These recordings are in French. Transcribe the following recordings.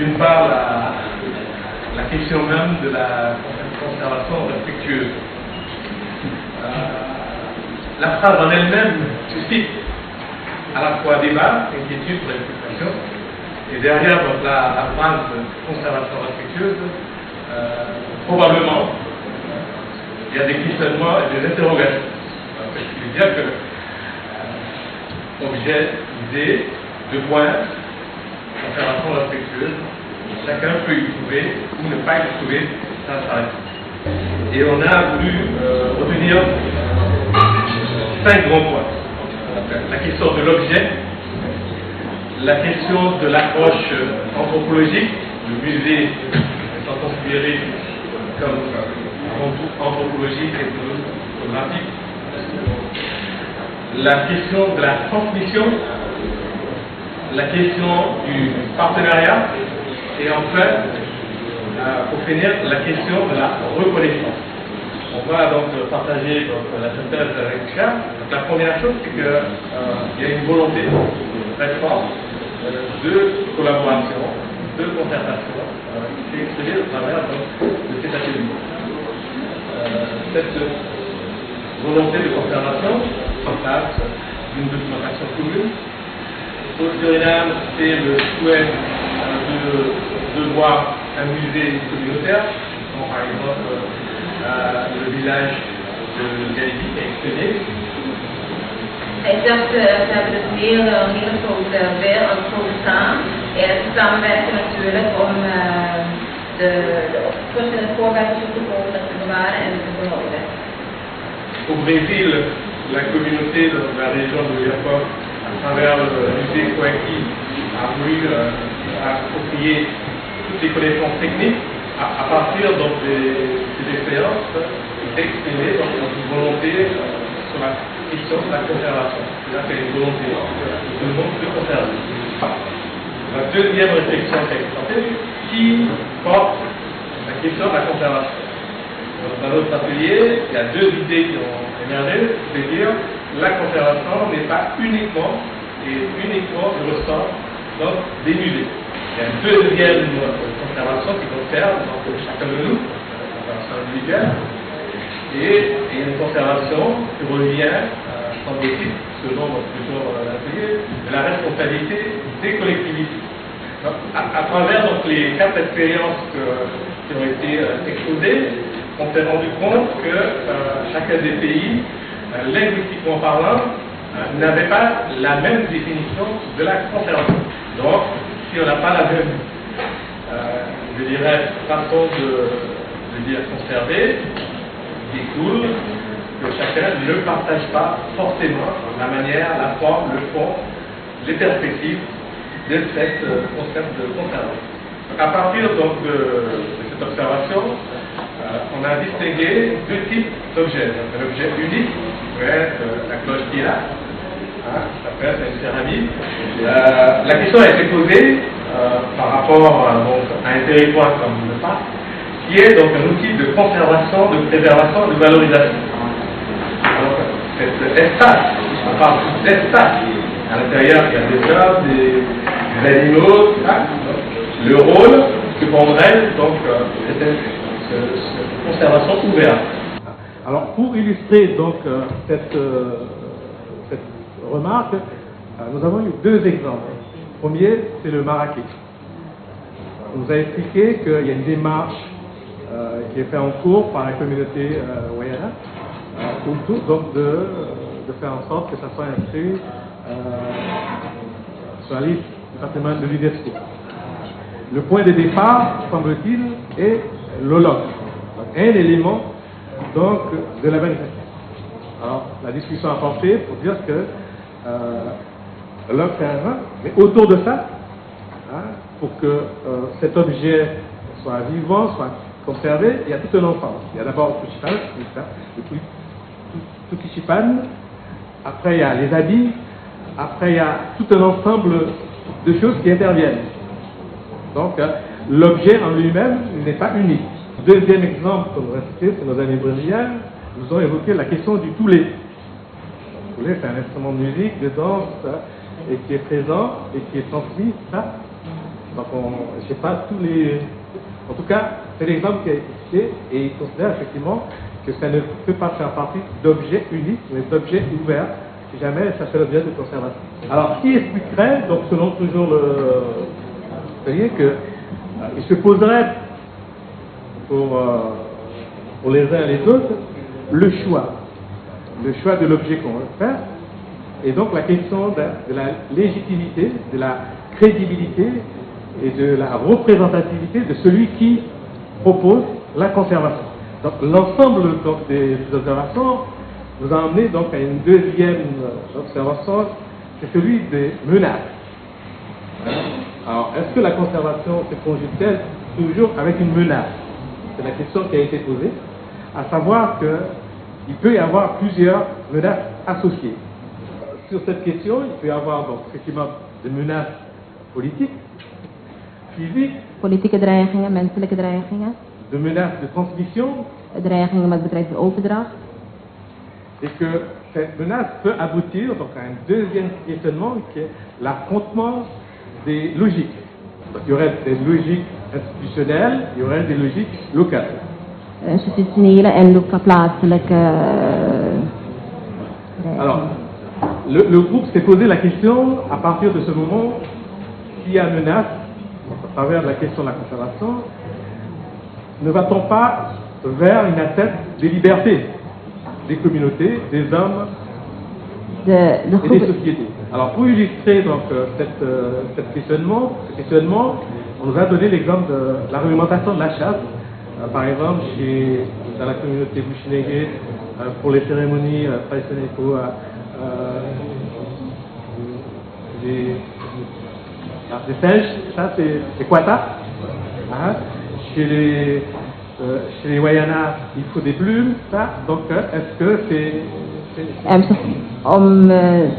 d'une part, la question même de la conservation respectueuse. La phrase en elle-même suscite à la fois débat, inquiétude, préoccupation, et derrière donc, la phrase conservation respectueuse, probablement, il y a des questionnements et des interrogations. Ce qui veut dire que objet, idée, deux points, conservation respectueuse, chacun peut y trouver ou ne pas y trouver sa réponse. Et on a voulu retenir 5 grands points. La question de l'objet, la question de l'approche anthropologique, le musée étant considéré comme avant tout anthropologique et photographique, la question de la transmission, la question du partenariat et enfin, pour finir, la question de la reconnaissance. On va donc partager la synthèse avec Charles. La première chose, c'est qu'il y a une volonté très forte de collaboration, de concertation qui s'est exprimée au travers de cet atelier. Cette volonté de conservation se passe d'une documentation commune. Au Suriname, c'est le souhait de voir un musée communautaire, comme par exemple le village de Gaïdi est exprimé. Ik dacht, we hebben dus weer een hele grote staan. En samenwerken natuurlijk om de verschillende voorbeelden te komen, dat te bewaren en te behouden. Au Brésil, la communauté de la région de Japon, à travers le musée Kouaki, a voulu approprier toutes les connaissances techniques à partir donc, des expériences exprimées dans une volonté sur la question de la conservation. C'est-à-dire qu'il y a une volonté de tout le monde de conserver. La deuxième réflexion qui est présentée, qui porte la question de la conservation. Dans notre atelier, il y a 2 idées qui ont émergé, c'est-à-dire la conservation n'est pas uniquement le ressort des musées. Il y a une deuxième conservation qui concerne donc, chacun de nous, la conservation individuelle, et une conservation qui revient, semble-t-il, selon toujours l'atelier, de la responsabilité des collectivités. Donc, à travers donc, les 4 expériences qui ont été exposées, on s'est rendu compte que chacun des pays, linguistiquement parlant, n'avait pas la même définition de la conservation. Donc, si on n'a pas la même, je dirais, façon de dire conserver, découle que chacun ne partage pas forcément la manière, la forme, le fond, les perspectives de cette concept de conservation. À partir donc, de cette observation, on a distingué 2 types d'objets. Un objet unique, qui peut être la cloche qui est là, ça peut être une céramique. La question a été posée par rapport donc, à un territoire comme le parc, qui est donc un outil de conservation, de préservation, de valorisation. Donc, cet espace, on parle d'espace. À l'intérieur, il y a des hommes, des animaux, le rôle que prendrait donc cette conservation ouverte. Alors, pour illustrer donc cette remarque, nous avons eu 2 exemples. Le premier, c'est le Marrakech. On nous a expliqué qu'il y a une démarche qui est faite en cours par la communauté Wayana, autour donc de faire en sorte que ça soit inscrit sur la liste du patrimoine de l'UNESCO. Le point de départ, semble-t-il, est l'holoc, un élément donc de la manifestation. Alors, la discussion a porté pour dire que l'holoc c'est un vin, mais autour de ça, pour que cet objet soit vivant, soit conservé, il y a tout un ensemble. Il y a d'abord le Tukichipan, après il y a les habits, après il y a tout un ensemble de choses qui interviennent. Donc, l'objet en lui-même n'est pas unique. Deuxième exemple, comme on va citer, c'est nos amis brésiliens, nous ont évoqué la question du toulé. Le toulé, c'est un instrument de musique, de danse, et qui est présent et qui est transmis Donc je sais pas tous les... En tout cas, c'est l'exemple qui a été cité et il considère effectivement que ça ne peut pas faire partie d'objets uniques, mais d'objets ouverts, si jamais ça fait l'objet de conservation. Alors, qui expliquerait, donc selon toujours le... Vous voyez que il se poserait pour les uns et les autres le choix de l'objet qu'on veut faire, et donc la question de la légitimité, de la crédibilité et de la représentativité de celui qui propose la conservation. Donc l'ensemble des observations nous a amené donc à une deuxième observation, c'est celui des menaces. Alors, est-ce que la conservation se conjugue-t-elle toujours avec une menace? C'est la question qui a été posée, à savoir qu'il peut y avoir plusieurs menaces associées. Sur cette question, il peut y avoir donc effectivement des menaces politiques, physiques, Politieke dreigingen, menselijke dreigingen, de menaces de transmission, dreigingen met betrekking tot overdracht. et que cette menace peut aboutir donc, à un deuxième questionnement qui est l'affrontement des logiques. Donc, il y aurait des logiques institutionnelles, il y aurait des logiques locales. Institutionele en plaatselijke Alors, le groupe s'est posé la question, à partir de ce moment, s'il y a menace, à travers la question de la conservation, ne va-t-on pas vers une atteinte des libertés des communautés, des hommes de et des groepen. sociétés? Alors, pour illustrer donc, ce questionnement, on nous a donné l'exemple de la réglementation de la chasse. Par exemple, dans la communauté Bushinege, pour les cérémonies traditionnelles pour les singes, ça c'est Kwata. Hein. Chez les Wayana, il faut des plumes, ça. Donc, est-ce que c'est... Om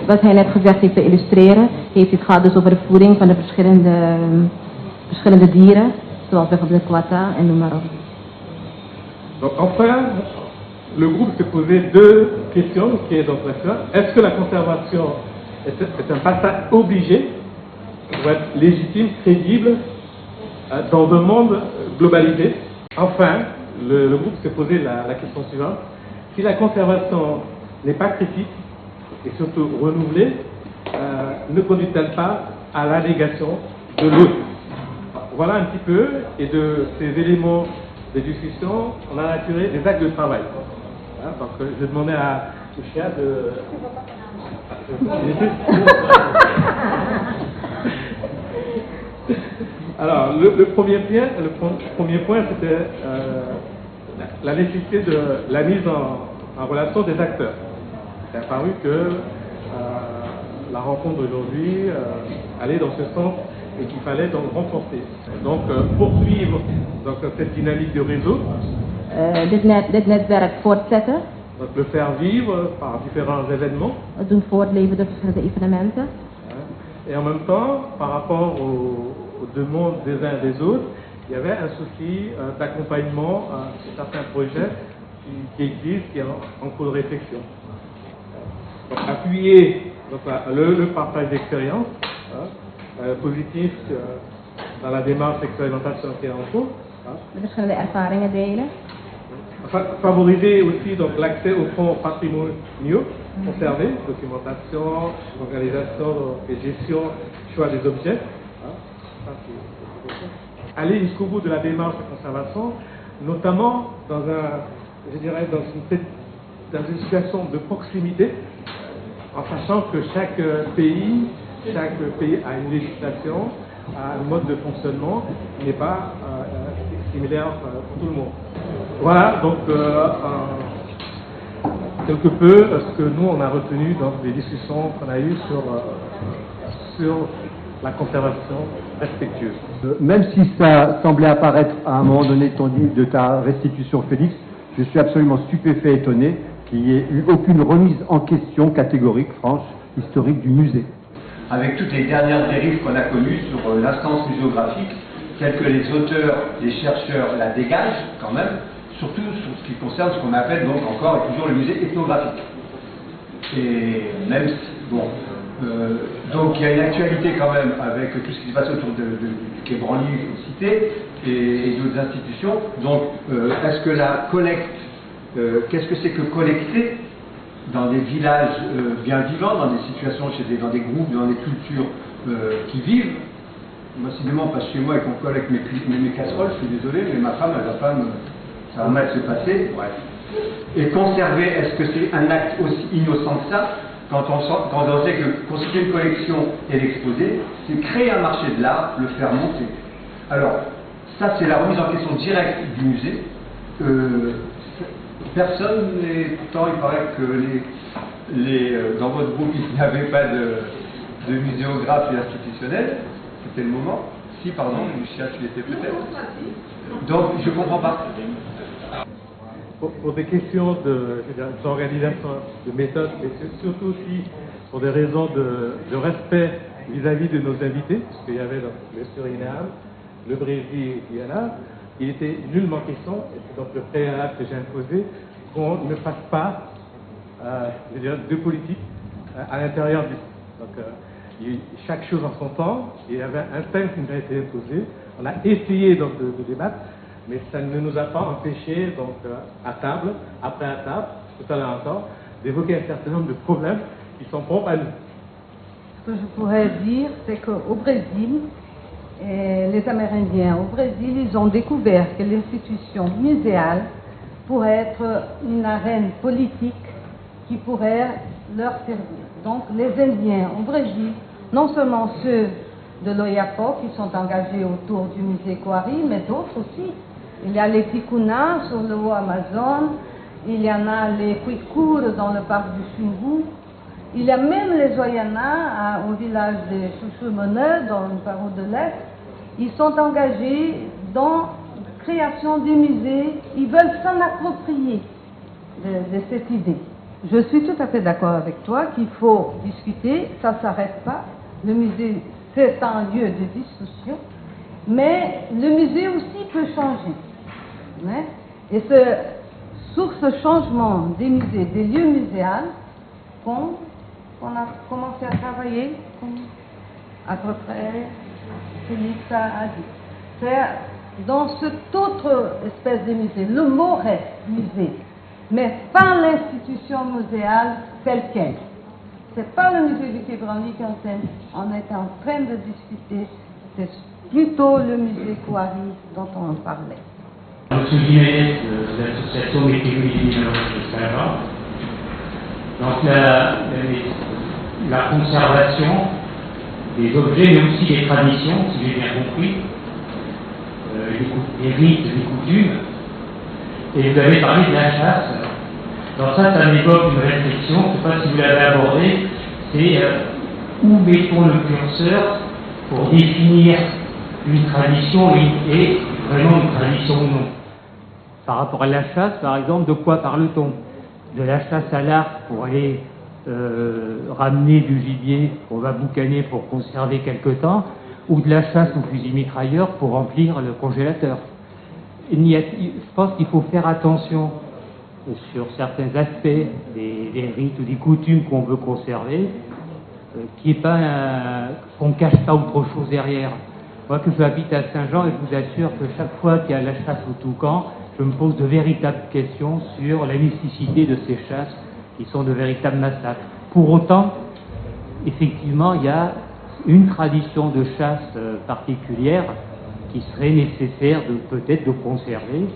wat hij net gezegd heeft te illustreren, heeft het gaat dus over de voeding van de verschillende dieren, zoals bijvoorbeeld de kwata en noem maar op. Donc enfin, le groupe se posait deux questions qui est donc la est-ce que la conservation est un passage obligé pour être légitime, crédible dans un monde globalisé? Enfin, le groupe se posait la question suivante, si la conservation n'est pas critique et surtout renouvelée, ne conduit-elle pas à la négation de l'autre? Voilà un petit peu, et de ces éléments de discussion, on a naturé des actes de travail. Hein, donc je demandais à Lucia de... Alors, le premier point, c'était la nécessité de la mise en relation des acteurs. Il est apparu que la rencontre d'aujourd'hui allait dans ce sens et qu'il fallait donc renforcer. Donc poursuivre donc, cette dynamique de réseau. Dit netwerk voortzetten. Donc le faire vivre par différents événements. Het doen voortleven door verschillende evenementen. Et en même temps, par rapport aux demandes des uns et des autres, il y avait un souci d'accompagnement sur certains projets qui existent, qui sont en cours de réflexion. Donc appuyer donc, le partage d'expériences positif dans la démarche d'expérimentation qui est en cours. De verschillende ervaringen delen. Favoriser aussi donc l'accès aux fonds patrimoniaux conservés, documentation, organisation et gestion, choix des objets. Aller jusqu'au bout de la démarche de conservation, notamment dans une situation de proximité, en sachant que chaque pays a une législation, a un mode de fonctionnement qui n'est pas similaire pour tout le monde. Voilà, donc quelque peu ce que nous on a retenu dans les discussions qu'on a eues sur la conservation respectueuse. Même si ça semblait apparaître à un moment donné de ta restitution, Félix, je suis absolument stupéfait et étonné qu'il n'y ait eu aucune remise en question catégorique, franche, historique du musée. Avec toutes les dernières dérives qu'on a connues sur l'instance muséographique, telles que les auteurs, les chercheurs la dégagent quand même, surtout sur ce qui concerne ce qu'on appelle donc encore et toujours le musée ethnographique. Et même si, bon, Donc il y a une actualité quand même avec tout ce qui se passe autour du Quai Branly, il faut citer, et d'autres institutions. Donc est-ce que la collecte, qu'est-ce que c'est que collecter dans des villages bien vivants, dans des situations, dans des groupes, dans des cultures qui vivent? Moi, si demain on passe chez moi et qu'on collecte mes casseroles, je suis désolé, mais ma femme, elle va pas ça va mal se passer. Et conserver, est-ce que c'est un acte aussi innocent que ça? Quand on sait que constituer une collection et l'exposer, c'est créer un marché de l'art, le faire monter. Alors, ça c'est la remise en question directe du musée. Personne, et pourtant il paraît que dans votre groupe il n'y avait pas de muséographe et institutionnel, c'était le moment. Si, pardon, Lucia, tu l'étais peut-être. Donc, je ne comprends pas. Pour des questions d'organisation, de méthode, mais surtout aussi pour des raisons de respect vis-à-vis de nos invités, puisqu'il y avait donc le Suriname, le Brésil, il y en a, il était nullement question, et c'est donc le préalable que j'ai imposé, qu'on ne fasse pas de politique à l'intérieur du donc, chaque chose en son temps, il y avait un thème qui nous a été imposé, on a essayé donc de débattre, mais ça ne nous a pas empêché, donc, à table, après à table, tout à l'heure encore, d'évoquer un certain nombre de problèmes qui sont propres à nous. Ce que je pourrais dire, c'est qu'au Brésil, les Amérindiens au Brésil, ils ont découvert que l'institution muséale pourrait être une arène politique qui pourrait leur servir. Donc les Indiens au Brésil, non seulement ceux de l'Oyapo qui sont engagés autour du musée Coari, mais d'autres aussi. Il y a les Ticuna sur le haut Amazon, il y en a les Kwikures dans le parc du Xingu, il y a même les Oyana au village de Chouchoumeneux dans le Paro de l'Est. Ils sont engagés dans la création des musées, ils veulent s'en approprier de cette idée. Je suis tout à fait d'accord avec toi qu'il faut discuter, ça ne s'arrête pas. Le musée, c'est un lieu de discussion, mais le musée aussi peut changer. Hein? Et c'est sur ce changement des musées, des lieux muséals, qu'on a commencé à travailler, comme à peu près Félix a dit. C'est dans cette autre espèce de musée, le mot reste musée, mais pas l'institution muséale telle qu'elle. C'est pas le musée du Quai Branly qu'on est en train de discuter, c'est plutôt le musée Coari dont on parlait. Monsieur Guimet de l'association Météorologie de Saint-Jean. Donc la conservation des objets, mais aussi des traditions, si j'ai bien compris, les rites, les coutumes. Et vous avez parlé de la chasse. Alors ça m'évoque une réflexion, je ne sais pas si vous l'avez abordée, c'est où mettons le curseur pour définir une tradition et vraiment une tradition ou non. Par rapport à la chasse, par exemple, de quoi parle-t-on? De la chasse à l'arc pour aller ramener du gibier qu'on va boucaner pour conserver quelque temps, ou de la chasse au fusil mitrailleur pour remplir le congélateur. Je pense qu'il faut faire attention sur certains aspects des rites ou des coutumes qu'on veut conserver, qu'on ne cache pas autre chose derrière. Moi que j'habite à Saint-Jean, et je vous assure que chaque fois qu'il y a la chasse au toucan, je me pose de véritables questions sur la nécessité de ces chasses qui sont de véritables massacres. Pour autant, effectivement, il y a une tradition de chasse particulière qui serait nécessaire peut-être de conserver,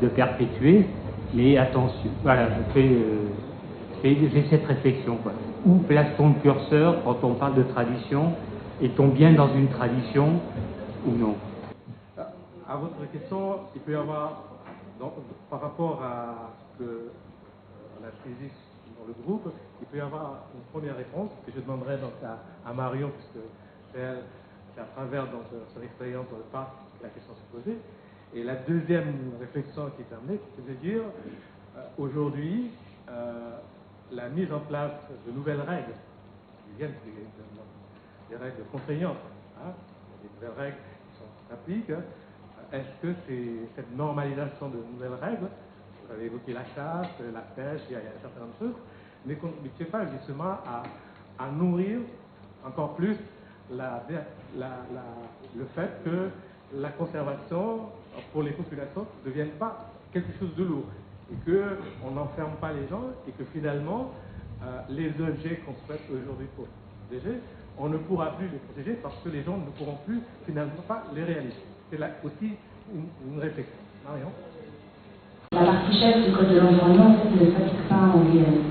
de perpétuer, mais attention, voilà, j'ai cette réflexion, quoi. Où place-t-on le curseur quand on parle de tradition? Est-on bien dans une tradition ou non? À votre question, il peut y avoir, donc, par rapport à ce que la saisi dans le groupe, il peut y avoir une première réponse que je demanderai donc à Marion, puisque c'est elle qui, à travers donc, son expérience dans le parc, la question s'est posée. Et la deuxième réflexion qui est amenée, c'est de dire, aujourd'hui, la mise en place de nouvelles règles, qui viennent des règles contraignantes, hein, des nouvelles règles qui s'appliquent. Est-ce que c'est cette normalisation de nouvelles règles, vous avez évoqué la chasse, la pêche, il y a un certain nombre de choses, mais qu'on ne fait pas justement à nourrir encore plus le fait que la conservation pour les populations ne devienne pas quelque chose de lourd et qu'on n'enferme pas les gens et que finalement les objets qu'on souhaite aujourd'hui protéger, on ne pourra plus les protéger parce que les gens ne pourront plus finalement pas les réaliser. C'est là aussi une réflexion. Marion? La partie chasse du Code de l'environnement en fait, ne s'applique pas en Guyane.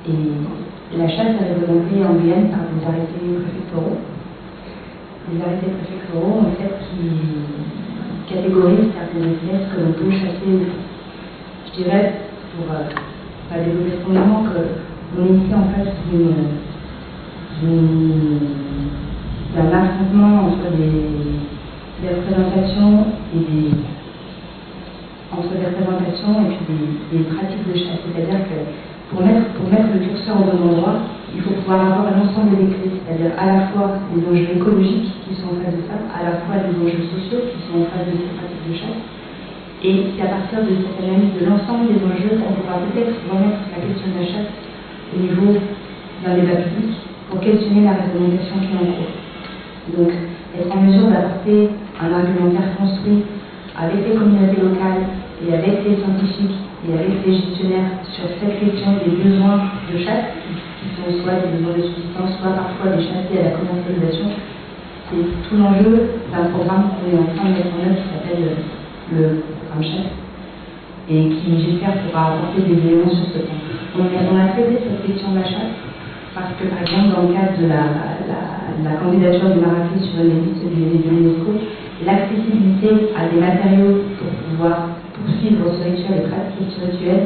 Et la chasse est réglementée en Guyane par des arrêtés préfectoraux. Les arrêtés préfectoraux en fait qui catégorisent certaines espèces que l'on peut chasser ou pas. Je dirais, pour pas développer trop longtemps, qu'on est ici en face d'un affrontement entre des représentations et puis des pratiques de chasse. C'est-à-dire que pour mettre le curseur au bon endroit, il faut pouvoir avoir l'ensemble des clés, c'est-à-dire à la fois les enjeux écologiques qui sont en face de ça, à la fois les enjeux sociaux qui sont en face de ces pratiques de chasse. Et c'est à partir de cette analyse de l'ensemble des enjeux qu'on pourra peut-être remettre la question de la chasse au niveau d'un débat public pour questionner la réglementation qui est en cours. Donc, être en mesure d'apporter un argumentaire construit avec les communautés locales et avec les scientifiques et avec les gestionnaires sur cette question des besoins de chasse, qui sont soit des besoins de subsistance, soit parfois des chassés à la commercialisation. C'est tout l'enjeu d'un programme qu'on est en train de mettre en œuvre qui s'appelle le programme chasse et qui, j'espère, pourra apporter des éléments sur ce point. On a traité cette question de la chasse parce que, par exemple, dans le cadre de la candidature du Marrakech sur les listes de l'UNESCO, l'accessibilité à des matériaux pour pouvoir poursuivre ce rituel et pratiquer ce rituel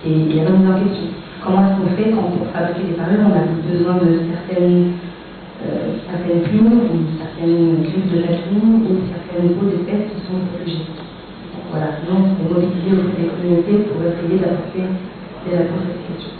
est remise en question. Comment est-ce qu'on fait quand pour fabriquer des parures, on a besoin de certaines plumes ou certaines griffes de tatou ou certaines peaux d'espèces qui sont protégées. Voilà, donc c'est mobiliser auprès des communautés pour essayer d'apporter des réponses à cette question.